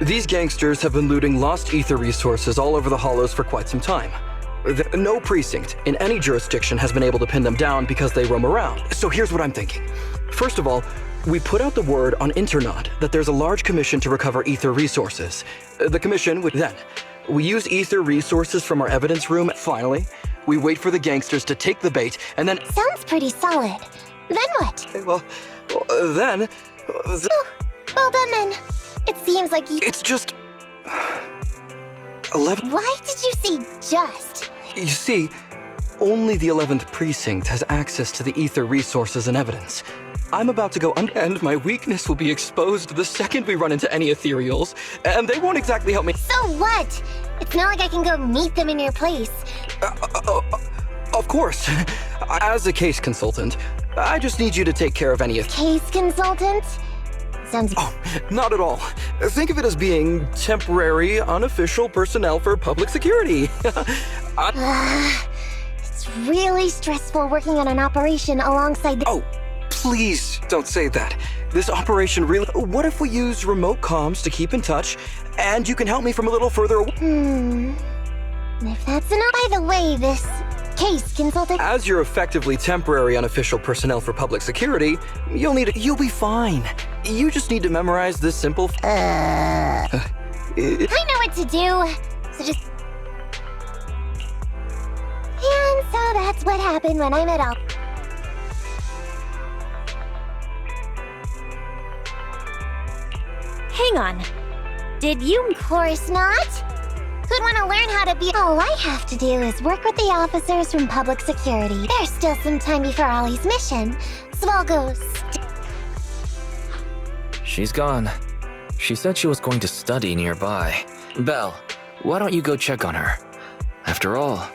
These gangsters have been looting lost ether resources all over the hollows for quite some time. No precinct in any jurisdiction has been able to pin them down because they roam around. So here's what I'm thinking. First of all, we put out the word on Internet that there's a large commission to recover ether resources. The commission would then... We use ether resources from our evidence room. Finally, we wait for the gangsters to take the bait, and then... Sounds pretty solid. Then what? Well, then... Oh, well done then. It seems like you... It's just... 11... Why did you say just? You see, only the 11th precinct has access to the ether resources and evidence. I'm about to go and my weakness will be exposed the second we run into any ethereals, and they won't exactly help me. So what? It's not like I can go meet them in your place. Of course. As a case consultant, I just need you to take care of any... Case consultant? Sounds... Oh, not at all. Think of it as being temporary, unofficial personnel for public security. It's really stressful working on an operation alongside the... Oh, please don't say that. This operation really... What if we use remote comms to keep in touch, and you can help me from a little further away? If that's enough... By the way, this case consultant... As you're effectively temporary unofficial personnel for public security, you'll be fine. You just need to memorize this simple... I know what to do, so just... And so that's what happened when I met Al... Hang on. Did you... Of course not. Who'd want to learn how to be... All I have to do is work with the officers from public security. There's still some time before Ollie's mission, so I'll go... She's gone. She said she was going to study nearby. Belle, why don't you go check on her? After all...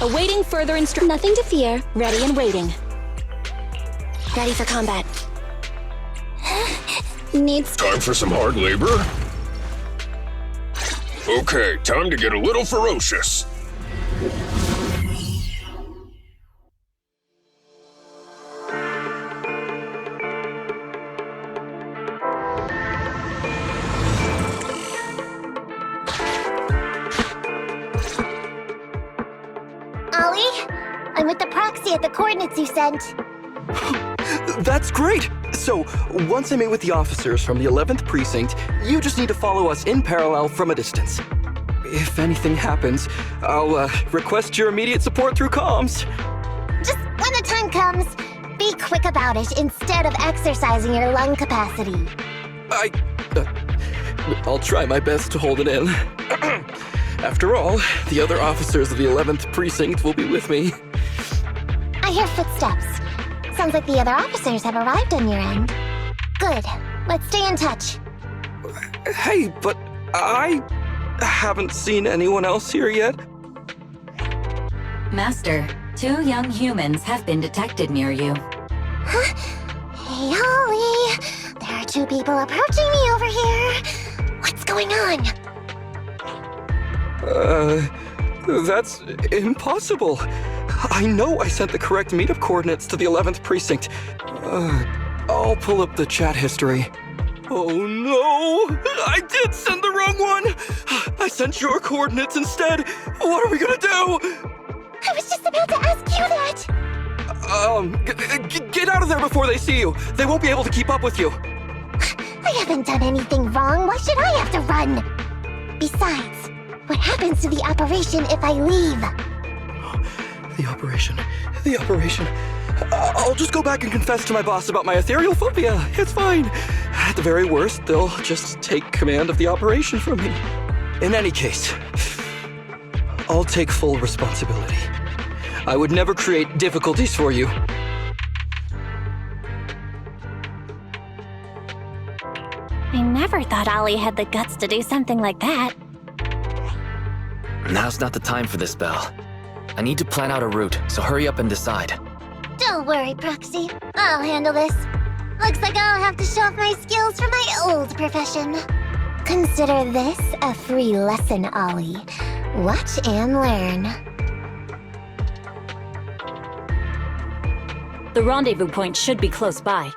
Awaiting further instructions. Nothing to fear. Ready and waiting. Ready for combat. Needs Time for some hard labor? Okay, time to get a little ferocious. Ollie, I'm with the proxy at the coordinates you sent. That's great! So, once I meet with the officers from the 11th precinct, you just need to follow us in parallel from a distance. If anything happens, I'll request your immediate support through comms. Just when the time comes, be quick about it instead of exercising your lung capacity. I'll try my best to hold it in. After all, the other officers of the 11th precinct will be with me. I hear footsteps. Sounds like the other officers have arrived on your end. Good. Let's stay in touch. Hey, but I haven't seen anyone else here yet. Master, 2 young humans have been detected near you. Huh? Hey, Ollie. There are 2 people approaching me over here. What's going on? That's impossible. I know I sent the correct meetup coordinates to the 11th precinct. I'll pull up the chat history. Oh no! I did send the wrong one! I sent your coordinates instead! What are we gonna do? I was just about to ask you that! Get out of there before they see you! They won't be able to keep up with you! I haven't done anything wrong. Why should I have to run? Besides, what happens to the operation if I leave? The operation. I'll just go back and confess to my boss about my ethereal phobia. It's fine. At the very worst, they'll just take command of the operation from me. In any case, I'll take full responsibility. I would never create difficulties for you. I never thought Ollie had the guts to do something like that. Now's not the time for this, Belle. I need to plan out a route, so hurry up and decide. Don't worry, Proxy. I'll handle this. Looks like I'll have to show off my skills from my old profession. Consider this a free lesson, Ollie. Watch and learn. The rendezvous point should be close by.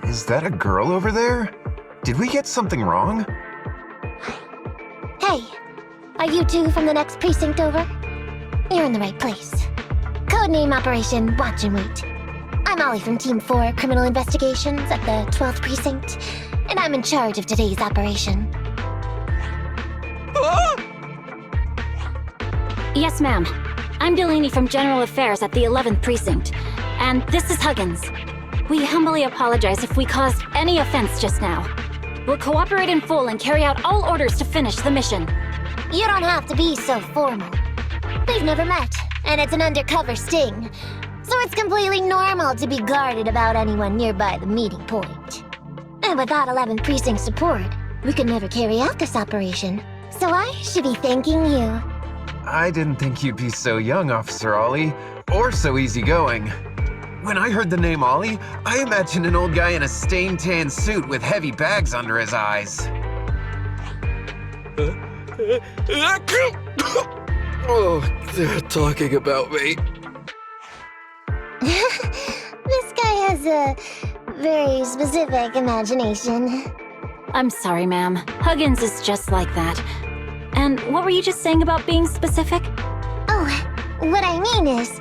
Is that a girl over there? Did we get something wrong? Hey, are you 2 from the next precinct over? You're in the right place. Codename Operation Watch and Wait. I'm Ollie from Team 4 Criminal Investigations at the 12th Precinct, and I'm in charge of today's operation. Yes, ma'am. I'm Delaney from General Affairs at the 11th Precinct, and this is Huggins. We humbly apologize if we caused any offense just now. We'll cooperate in full and carry out all orders to finish the mission. You don't have to be so formal. We've never met, and it's an undercover sting, so it's completely normal to be guarded about anyone nearby the meeting point. And without 11th Precinct support, we could never carry out this operation, so I should be thanking you. I didn't think you'd be so young, Officer Ollie, or so easygoing. When I heard the name Ollie, I imagined an old guy in a stained tan suit with heavy bags under his eyes. Oh, they're talking about me. This guy has a very specific imagination. I'm sorry, ma'am. Huggins is just like that. And what were you just saying about being specific? Oh, what I mean is,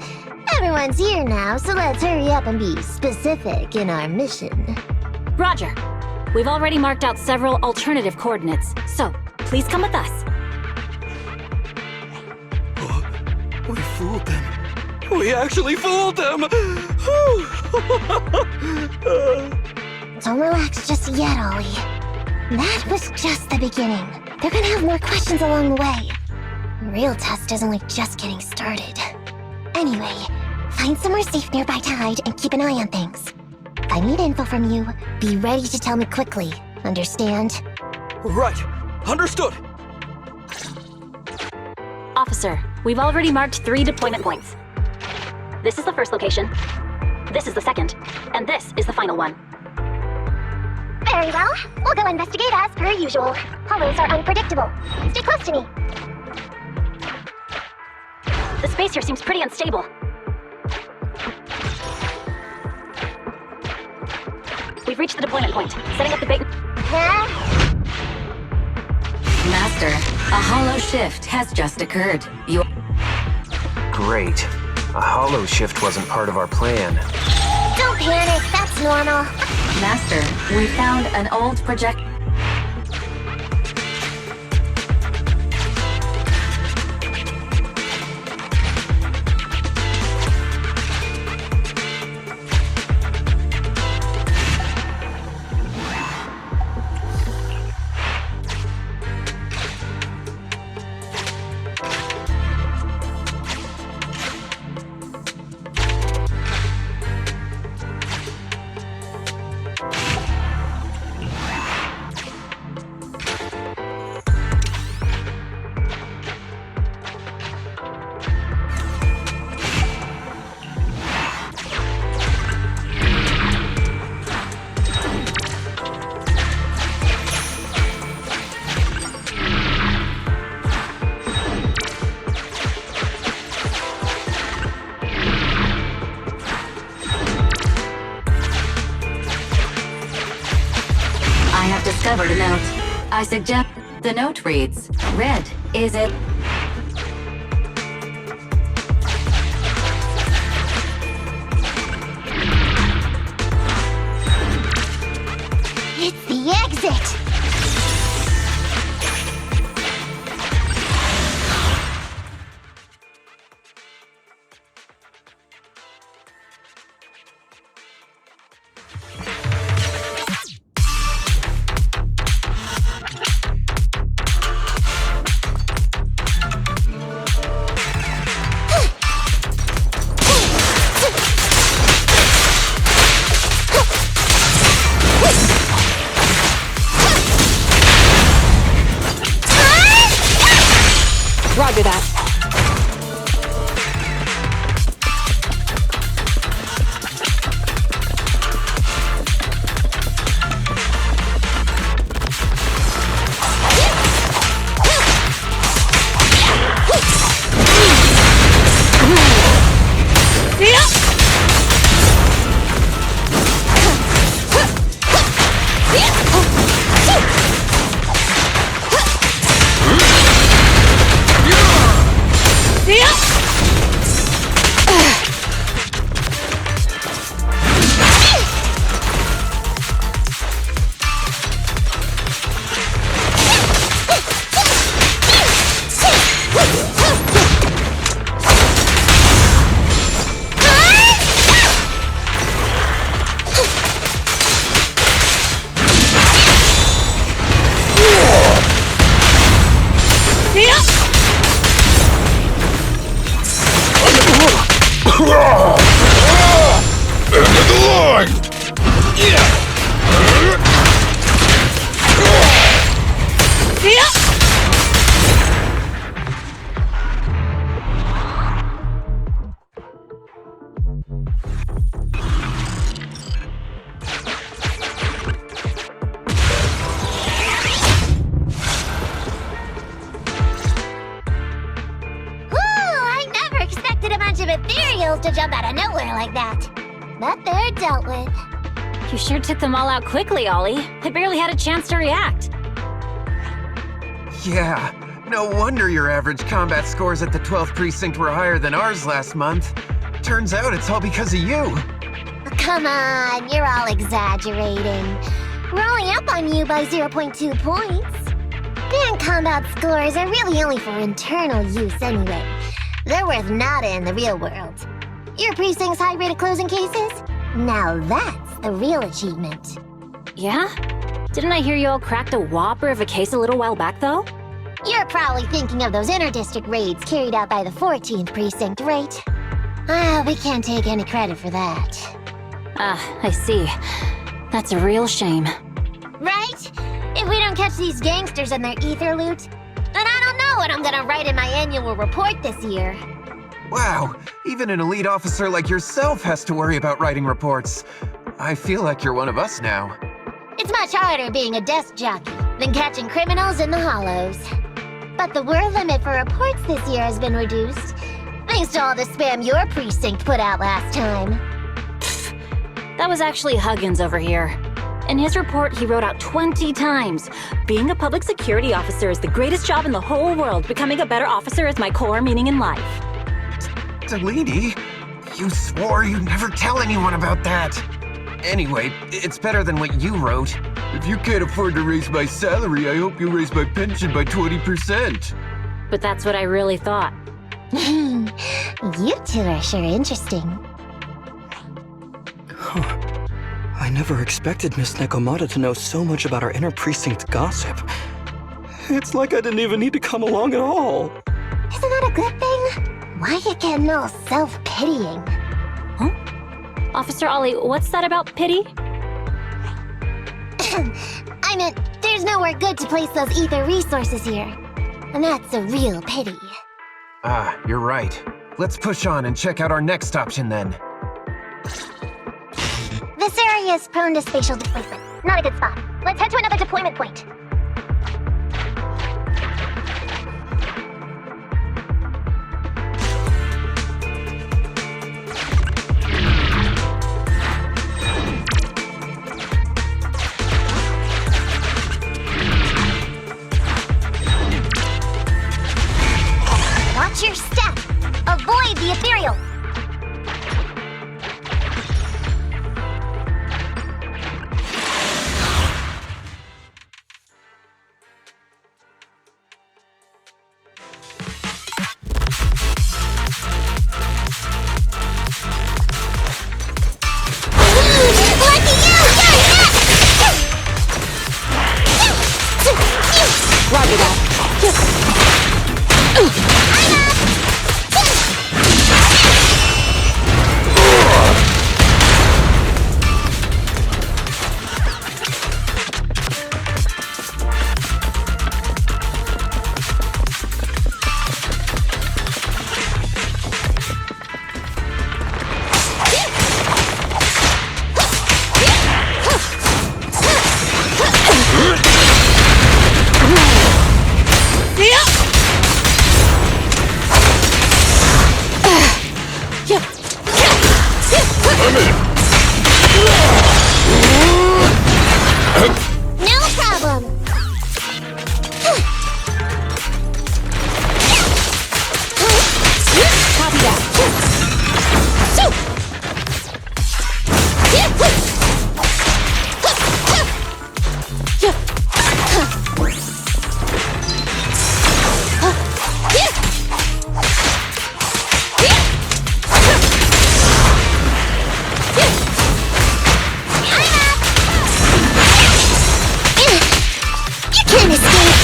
everyone's here now, so let's hurry up and be specific in our mission. Roger. We've already marked out several alternative coordinates, so please come with us. We fooled them. We actually fooled them! Don't relax just yet, Ollie. That was just the beginning. They're gonna have more questions along the way. The real test is only just getting started. Anyway, find somewhere safe nearby to hide and keep an eye on things. If I need info from you, be ready to tell me quickly. Understand? Right. Understood. Officer, We've already marked 3 deployment points. This is the first location, this is the second, and this is the final one. Very well. We'll go investigate as per usual. Hollows are unpredictable. Stay close to me. The space here seems pretty unstable. We've reached the deployment point. Setting up the bait. Master, a hollow shift has just occurred. Great. A hollow shift wasn't part of our plan. Don't panic, that's normal. Master, we found an old project. Discovered a note. I suggest the note reads, "Red, is it?" It's the exit! Roger that. To jump out of nowhere like that. But they're dealt with. You sure took them all out quickly, Ollie. I barely had a chance to react. Yeah, no wonder your average combat scores at the 12th precinct were higher than ours last month. Turns out it's all because of you. Come on, you're all exaggerating. We're only up on you by 0.2 points. Grand combat scores are really only for internal use anyway. They're worth nada in the real world. Your precinct's high rate of closing cases? Now that's the real achievement. Yeah? Didn't I hear you all cracked a whopper of a case a little while back, though? You're probably thinking of those inter-district raids carried out by the 14th precinct, right? Ah, we can't take any credit for that. Ah, I see. That's a real shame. Right? If we don't catch these gangsters and their ether loot, then I don't know what I'm gonna write in my annual report this year. Wow, even an elite officer like yourself has to worry about writing reports. I feel like you're one of us now. It's much harder being a desk jockey than catching criminals in the hollows. But the word limit for reports this year has been reduced, thanks to all the spam your precinct put out last time. That was actually Huggins over here. In his report, he wrote out 20 times. Being a public security officer is the greatest job in the whole world. Becoming a better officer is my core meaning in life. Deleedy, you swore you'd never tell anyone about that. Anyway, it's better than what you wrote. If you can't afford to raise my salary, I hope you raise my pension by 20%. But that's what I really thought. You two are sure interesting. I never expected Miss Nekomata to know so much about our inner precinct gossip. It's like I didn't even need to come along at all. Isn't that a good thing? Why you getting all self-pitying? Huh? Officer Ollie, what's that about pity? I meant, there's nowhere good to place those ether resources here. And that's a real pity. Ah, you're right. Let's push on and check out our next option then. This area is prone to spatial displacement. Not a good spot. Let's head to another deployment point. Watch your step! Avoid the ethereal! Roger that. No problem! Copy that. You can't escape!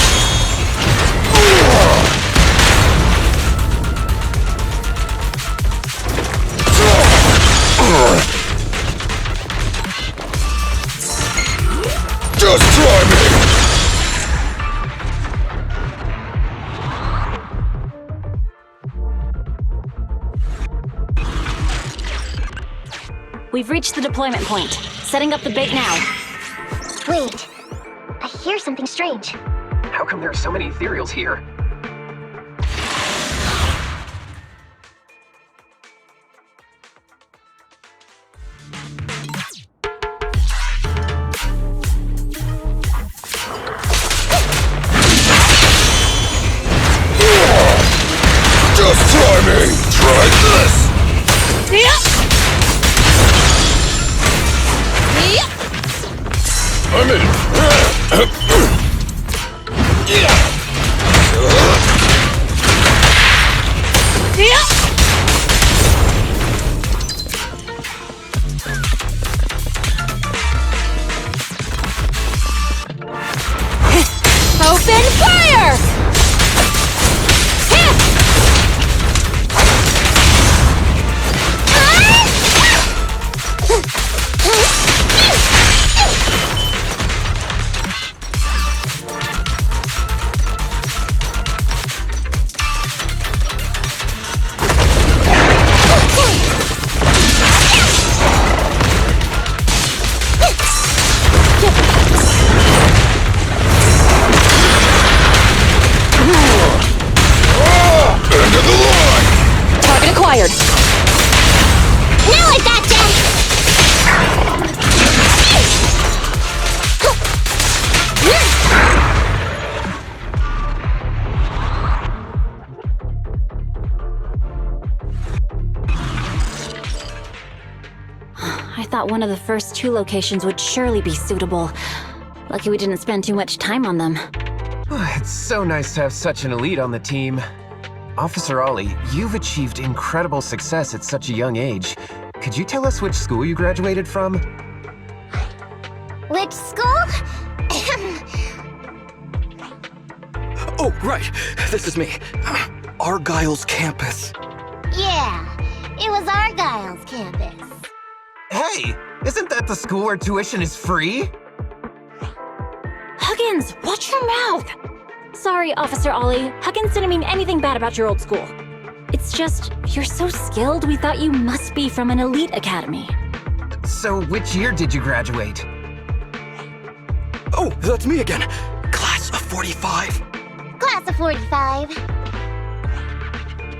Just try me! We've reached the deployment point. Setting up the bait now. Wait, I hear something strange. How come there are so many ethereals here? Just try me! Try this! I'm in! Open fire! thought one of the first 2 locations would surely be suitable. Lucky we didn't spend too much time on them. It's so nice to have such an elite on the team. Officer Ollie, you've achieved incredible success at such a young age. Could you tell us which school you graduated from? Which school? Oh, right. This is me. Argyle's campus. Yeah, it was Argyle's campus. Hey, isn't that the school where tuition is free? Huggins, watch your mouth! Sorry, Officer Ollie. Huggins didn't mean anything bad about your old school. It's just, you're so skilled, we thought you must be from an elite academy. So which year did you graduate? Oh, that's me again. Class of 45. Class of 45.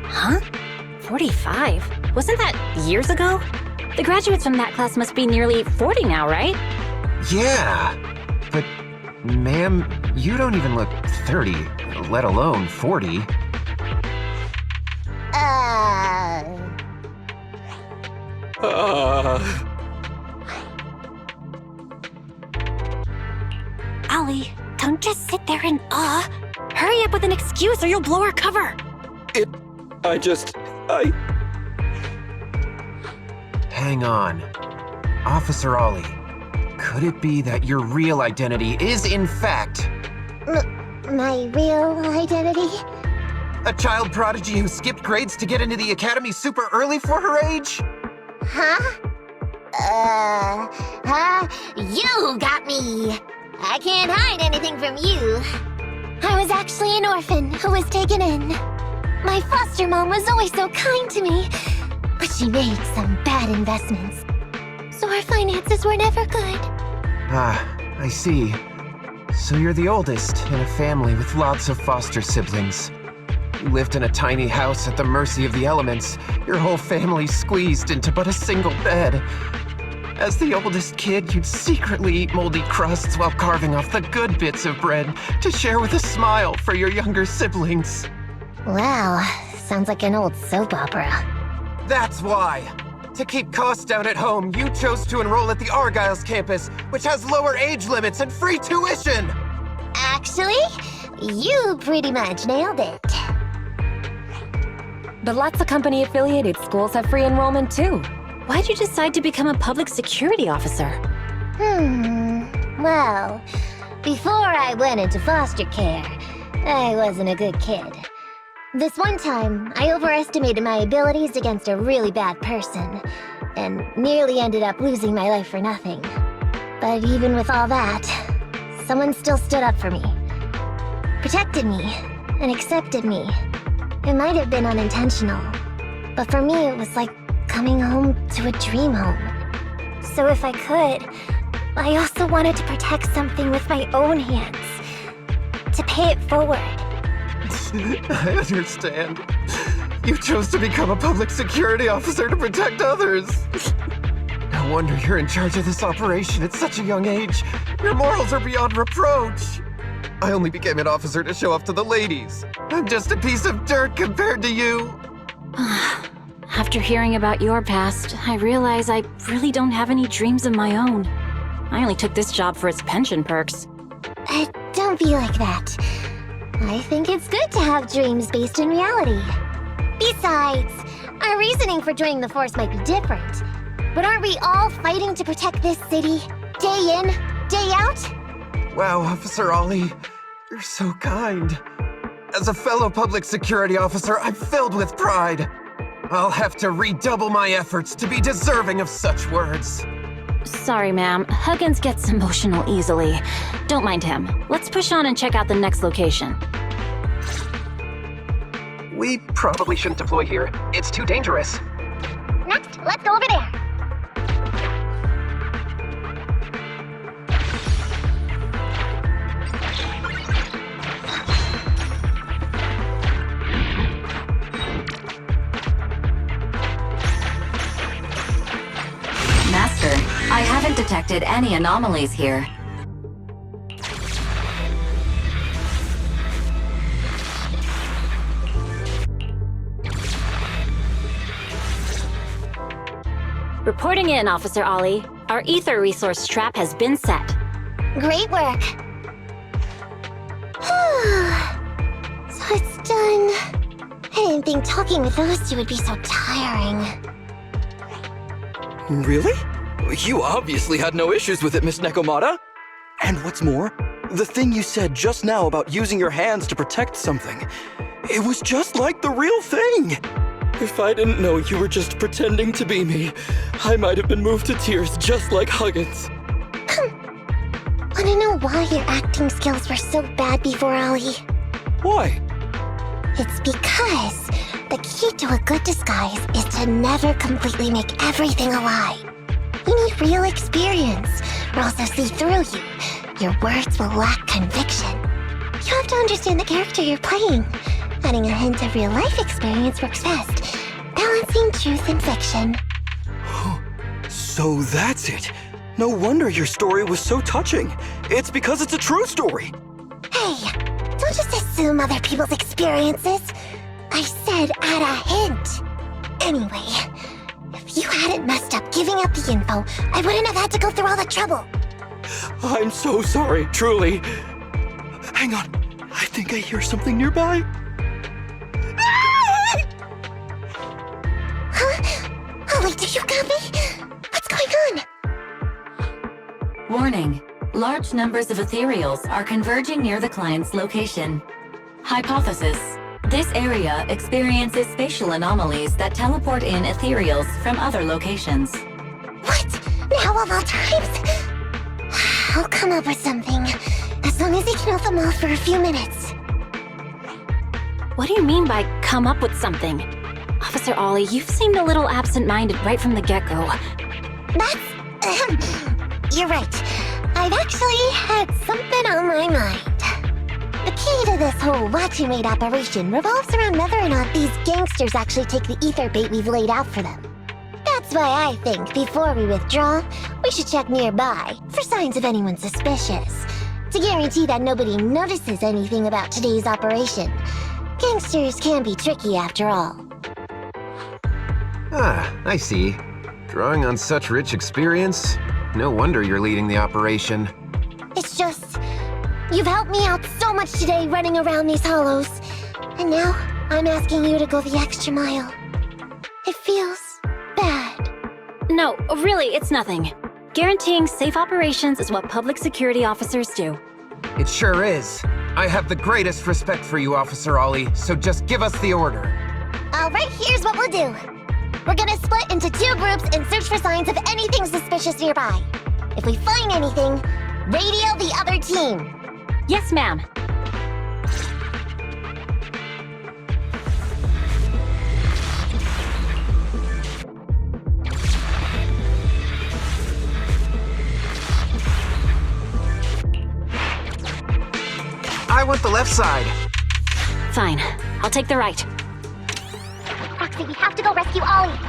Huh? 45? Wasn't that years ago? The graduates from that class must be nearly 40 now, right? Yeah, but ma'am, you don't even look 30, let alone 40. Ollie, don't just sit there in awe. Hurry up with an excuse or you'll blow our cover. Hang on. Officer Ollie, could it be that your real identity is in fact My real identity? a child prodigy who skipped grades to get into the academy super early for her age? Huh? You got me! I can't hide anything from you. I was actually an orphan who was taken in. My foster mom was always so kind to me, but she made some bad investments. So our finances were never good. Ah, I see. So you're the oldest in a family with lots of foster siblings. You lived in a tiny house at the mercy of the elements, your whole family squeezed into but a single bed. As the oldest kid, you'd secretly eat moldy crusts while carving off the good bits of bread to share with a smile for your younger siblings. Wow, sounds like an old soap opera. That's why! To keep costs down at home, you chose to enroll at the Argyle's campus, which has lower age limits and free tuition! Actually, you pretty much nailed it. But lots of company-affiliated schools have free enrollment too. Why'd you decide to become a public security officer? Well, before I went into foster care, I wasn't a good kid. This one time, I overestimated my abilities against a really bad person, and nearly ended up losing my life for nothing. But even with all that, someone still stood up for me, protected me, and accepted me. It might have been unintentional, but for me it was like coming home to a dream home. So if I could, I also wanted to protect something with my own hands, to pay it forward. I understand. You chose to become a public security officer to protect others. No wonder you're in charge of this operation at such a young age. Your morals are beyond reproach. I only became an officer to show off to the ladies. I'm just a piece of dirt compared to you. After hearing about your past, I realize I really don't have any dreams of my own. I only took this job for its pension perks. Don't be like that. I think it's good to have dreams based in reality. Besides, our reasoning for joining the force might be different. But aren't we all fighting to protect this city, day in, day out? Wow, Officer Ollie, you're so kind. As a fellow public security officer, I'm filled with pride. I'll have to redouble my efforts to be deserving of such words. Sorry, ma'am. Huggins gets emotional easily. Don't mind him. Let's push on and check out the next location. We probably shouldn't deploy here. It's too dangerous. Next, let's go over there. Master, I haven't detected any anomalies here. Reporting in, Officer Ollie. Our ether resource trap has been set. Great work. So it's done. I didn't think talking with those two would be so tiring. Really? You obviously had no issues with it, Miss Nekomata. And what's more, the thing you said just now about using your hands to protect something, it was just like the real thing. If I didn't know you were just pretending to be me, I might have been moved to tears just like Huggins. Wanna know why your acting skills were so bad before, Ollie? Why? It's because the key to a good disguise is to never completely make everything a lie. You need real experience, or else they'll see through you. Your words will lack conviction. You have to understand the character you're playing. Adding a hint of real-life experience works best, balancing truth and fiction. So that's it. No wonder your story was so touching. It's because it's a true story. Hey, don't just assume other people's experiences. I said add a hint. Anyway, if you hadn't messed up giving up the info, I wouldn't have had to go through all the trouble. I'm so sorry, truly. Hang on, I think I hear something nearby. Huh? Ollie, do you copy? What's going on? Warning. Large numbers of ethereals are converging near the client's location. Hypothesis. This area experiences spatial anomalies that teleport in ethereals from other locations. What? Now of all times? I'll come up with something, as long as I can hold them off for a few minutes. What do you mean by come up with something? Officer Ollie, you've seemed a little absent-minded right from the get-go. That's... You're right. I've actually had something on my mind. The key to this whole watch-you-made operation revolves around whether or not these gangsters actually take the ether bait we've laid out for them. That's why I think, before we withdraw, we should check nearby for signs of anyone suspicious, to guarantee that nobody notices anything about today's operation. Gangsters can be tricky after all. Ah, I see. Drawing on such rich experience, no wonder you're leading the operation. It's just... You've helped me out so much today running around these hollows. And now, I'm asking you to go the extra mile. It feels... bad. No, really, it's nothing. Guaranteeing safe operations is what public security officers do. It sure is. I have the greatest respect for you, Officer Ollie, so just give us the order. Alright, here's what we'll do. We're gonna split into 2 groups and search for signs of anything suspicious nearby. If we find anything, radio the other team. Yes, ma'am. I want the left side. Fine. I'll take the right. Roxy, we have to go rescue Ollie.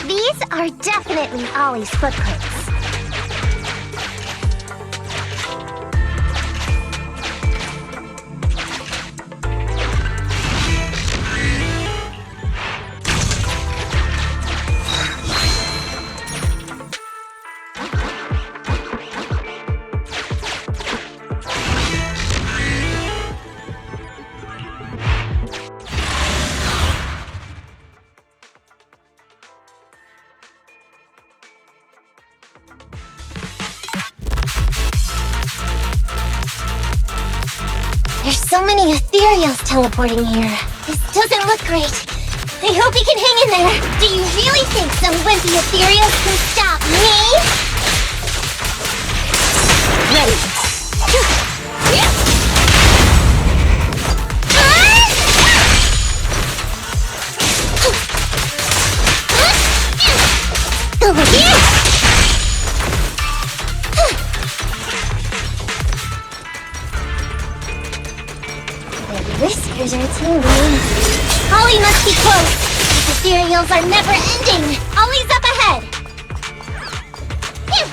These are definitely Ollie's footprints. There's so many ethereals teleporting here. This doesn't look great. I hope he can hang in there. Do you really think some wimpy ethereals can stop me? Ready. Over here! Whiskers are tingling. Ollie must be close. These ethereals are never ending. Ollie's up ahead. Phew.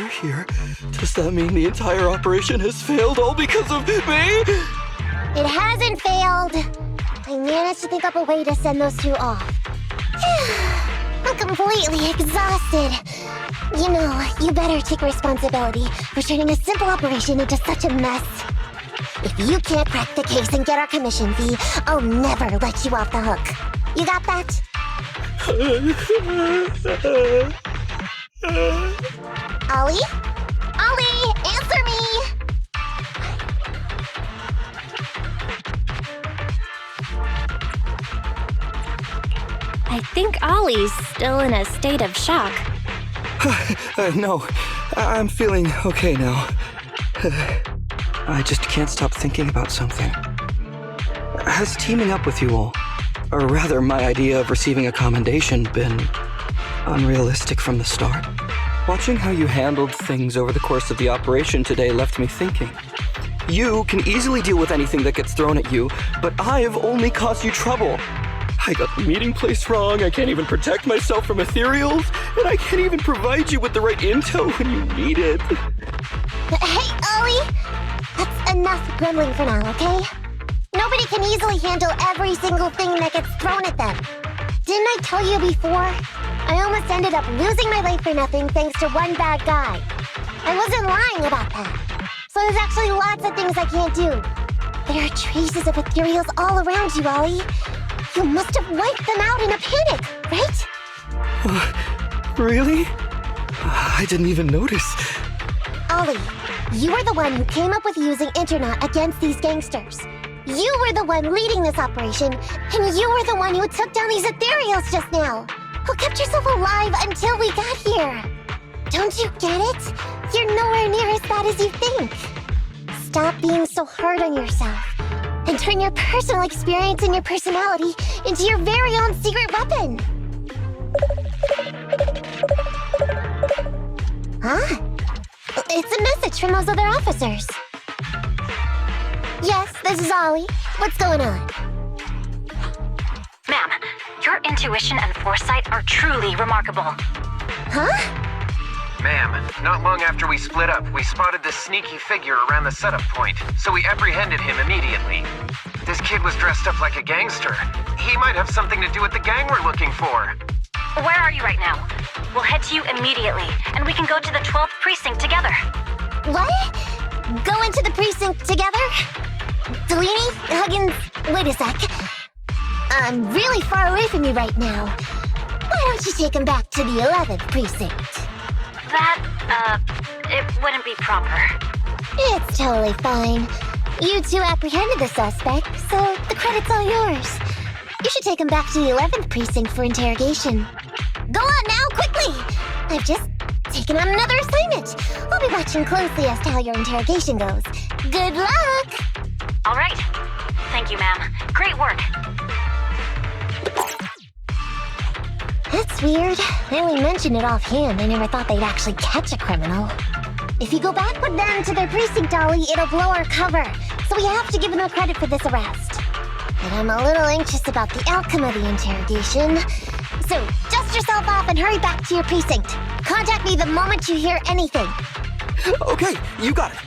you're here, does that mean the entire operation has failed all because of me? It hasn't failed. I managed to think up a way to send those two off. I'm completely exhausted. You know, you better take responsibility for turning a simple operation into such a mess. If you can't crack the case and get our commission fee, I'll never let you off the hook. You got that? Ollie? Ollie, answer me! I think Ollie's still in a state of shock. No, I'm feeling okay now. I just can't stop thinking about something. Has teaming up with you all, or rather my idea of receiving a commendation, been unrealistic from the start? Watching how you handled things over the course of the operation today left me thinking. You can easily deal with anything that gets thrown at you, but I've only caused you trouble. I got the meeting place wrong, I can't even protect myself from ethereals, and I can't even provide you with the right intel when you need it. Hey, Ollie! That's enough grumbling for now, okay? Nobody can easily handle every single thing that gets thrown at them. Didn't I tell you before? I almost ended up losing my life for nothing thanks to one bad guy. I wasn't lying about that. So there's actually lots of things I can't do. There are traces of ethereals all around you, Ollie. You must have wiped them out in a panic, right? Really? I didn't even notice. Ollie, you were the one who came up with using internet against these gangsters. You were the one leading this operation, and you were the one who took down these ethereals just now. Who kept yourself alive until we got here. Don't you get it? You're nowhere near as bad as you think. Stop being so hard on yourself, and turn your personal experience and your personality into your very own secret weapon. Huh? It's a message from those other officers. Yes, this is Ollie. What's going on? Ma'am, your intuition and foresight are truly remarkable. Huh? Ma'am, not long after we split up, we spotted this sneaky figure around the setup point, so we apprehended him immediately. This kid was dressed up like a gangster. He might have something to do with the gang we're looking for. Where are you right now? We'll head to you immediately, and we can go to the 12th precinct together. What? Go into the precinct together? Delaney? Huggins? Wait a sec. I'm really far away from you right now. Why don't you take him back to the 11th precinct? It wouldn't be proper. It's totally fine. You two apprehended the suspect, so the credit's all yours. You should take him back to the 11th precinct for interrogation. Go on now, quickly! I've just taken on another assignment. I'll be watching closely as to how your interrogation goes. Good luck! All right. Thank you, ma'am. Great work. That's weird. I only mentioned it offhand. I never thought they'd actually catch a criminal. If you go back with them to their precinct, Ollie, it'll blow our cover. So we have to give them credit for this arrest. But I'm a little anxious about the outcome of the interrogation. So dust yourself off and hurry back to your precinct. Contact me the moment you hear anything. Okay, you got it.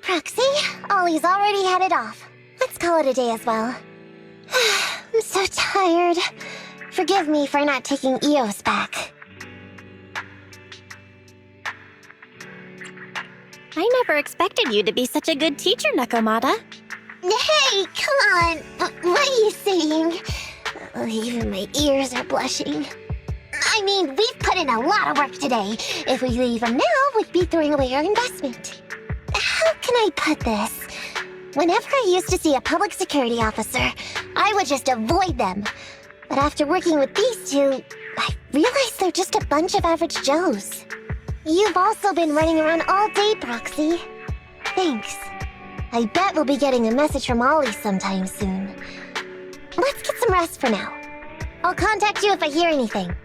Proxy, Ollie's already headed off. Let's call it a day as well. I'm so tired. Forgive me for not taking EOS back. I never expected you to be such a good teacher, Nekomata. Hey, come on. What are you saying? Even my ears are blushing. I mean, we've put in a lot of work today. If we leave them now, we'd be throwing away our investment. How can I put this? Whenever I used to see a public security officer, I would just avoid them. But after working with these two, I realized they're just a bunch of average Joes. You've also been running around all day, Proxy. Thanks. I bet we'll be getting a message from Ollie sometime soon. Let's get some rest for now. I'll contact you if I hear anything.